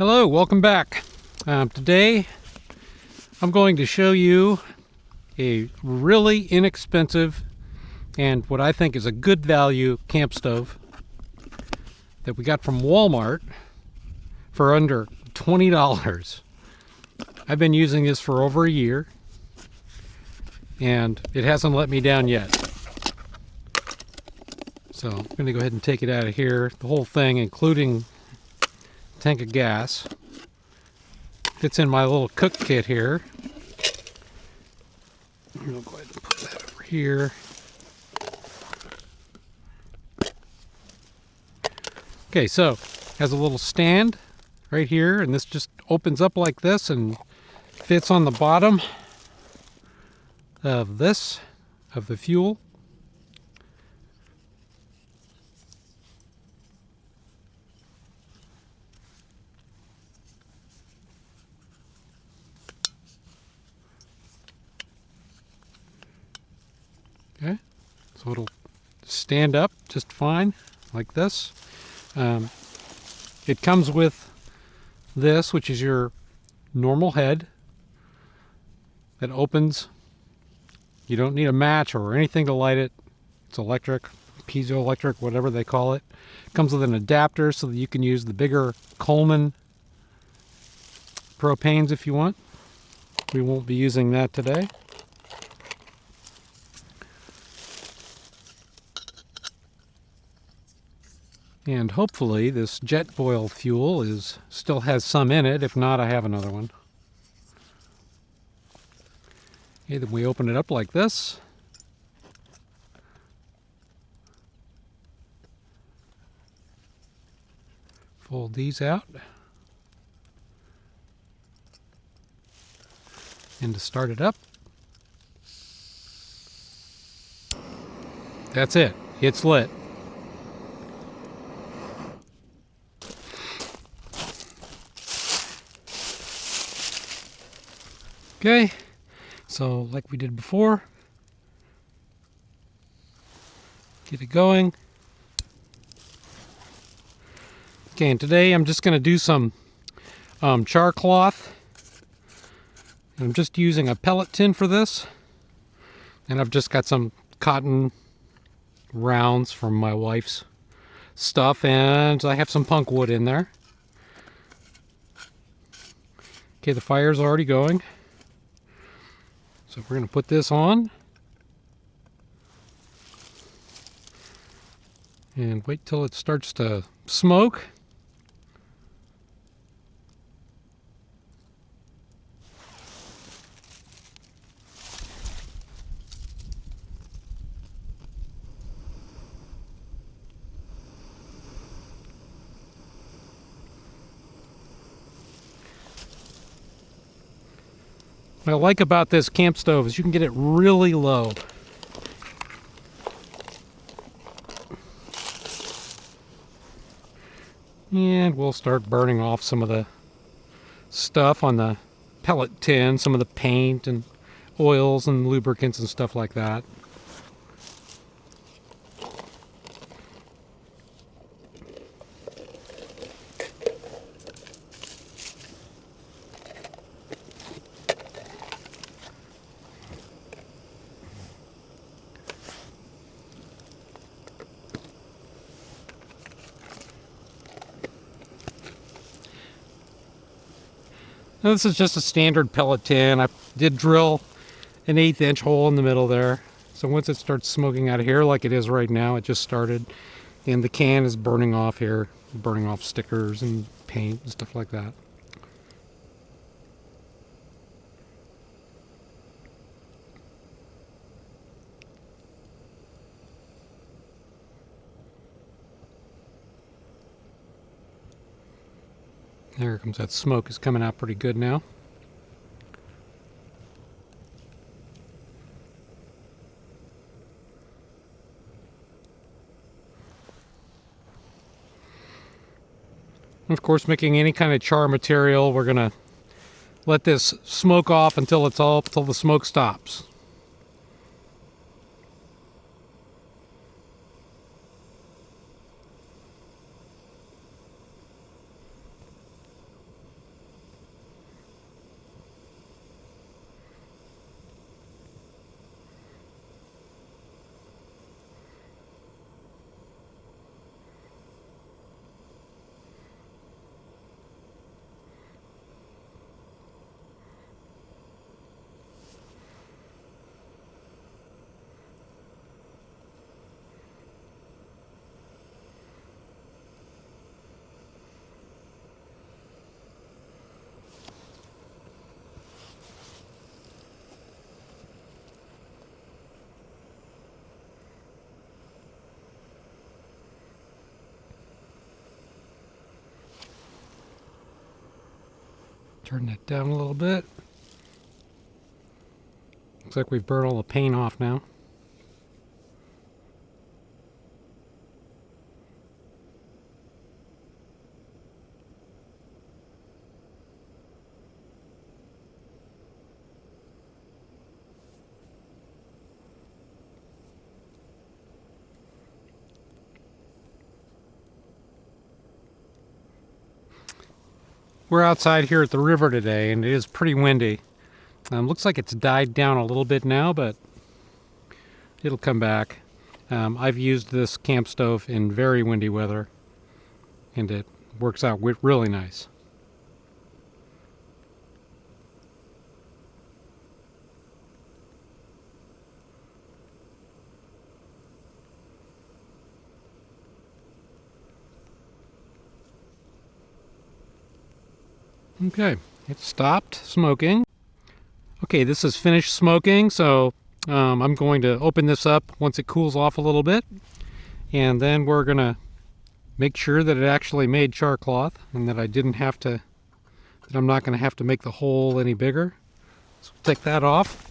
Hello, welcome back. Today I'm going to show you a really inexpensive and what I think is a good value camp stove that we got from Walmart for under $20. I've been using this for over a year and it hasn't let me down yet. So I'm going to go ahead and take it out of here. The whole thing, including tank of gas, fits in my little cook kit here. We'll go ahead and put that over here. Okay, so it has a little stand right here, and this just opens up like this and fits on the bottom of the fuel. Okay, so it'll stand up just fine like this. It comes with this, which is your normal head that opens. You don't need a match or anything to light it. It's electric, piezoelectric, whatever they call it. It comes with an adapter so that you can use the bigger Coleman propanes if you want. We won't be using that today. And hopefully this jet oil fuel still has some in it. If not, I have another one. Okay, then we open it up like this. Fold these out. And to start it up, that's it. It's lit. Okay, so like we did before, get it going. Okay, and today I'm just going to do some char cloth. And I'm just using a pellet tin for this. And I've just got some cotton rounds from my wife's stuff, and I have some punk wood in there. Okay, the fire's already going. So we're going to put this on and wait till it starts to smoke. What I like about this camp stove is you can get it really low. And we'll start burning off some of the stuff on the pellet tin, some of the paint and oils and lubricants and stuff like that. Now this is just a standard pellet tin. I did drill an 1/8 inch hole in the middle there. So once it starts smoking out of here like it is right now, it just started, and the can is burning off here, burning off stickers and paint and stuff like that. There comes that smoke. Is coming out pretty good now. Of course, making any kind of char material, we're gonna let this smoke off until the smoke stops. Turn that down a little bit. Looks like we've burned all the paint off now. We're outside here at the river today, and it is pretty windy. Looks like it's died down a little bit now, but it'll come back. I've used this camp stove in very windy weather, and it works out really nice. Okay, it stopped smoking. Okay, this is finished smoking, so I'm going to open this up once it cools off a little bit, and then we're going to make sure that it actually made char cloth and that I'm not going to have to make the hole any bigger. So we'll take that off,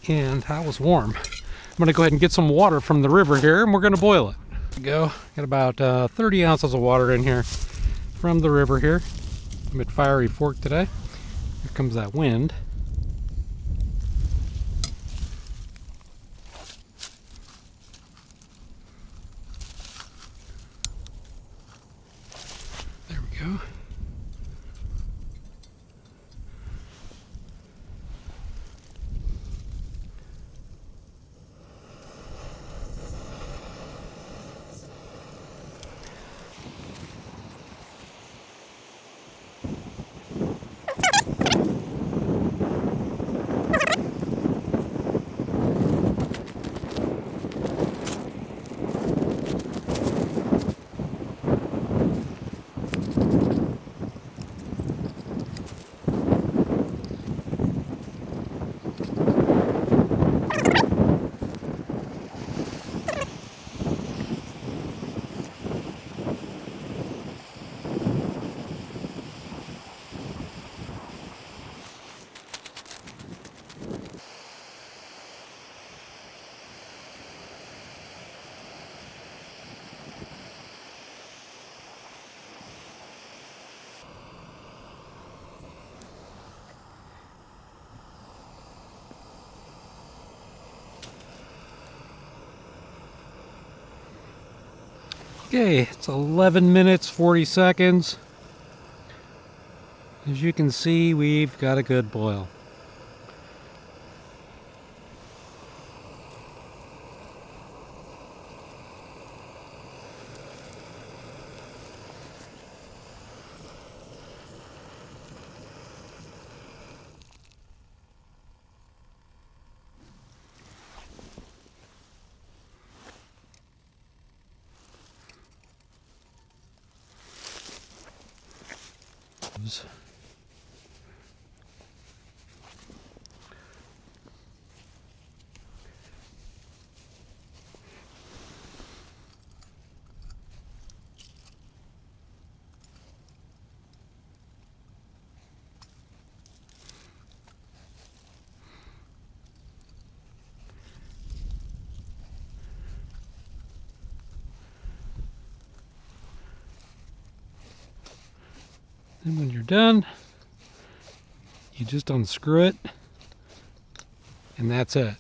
and that was warm. I'm going to go ahead and get some water from the river here, and we're going to boil it. There we go. Got about 30 ounces of water in here from the river here. I'm at Fiery Fork today. Here comes that wind. There we go. Okay, it's 11 minutes, 40 seconds. As you can see, we've got a good boil. And when you're done, you just unscrew it, and that's it.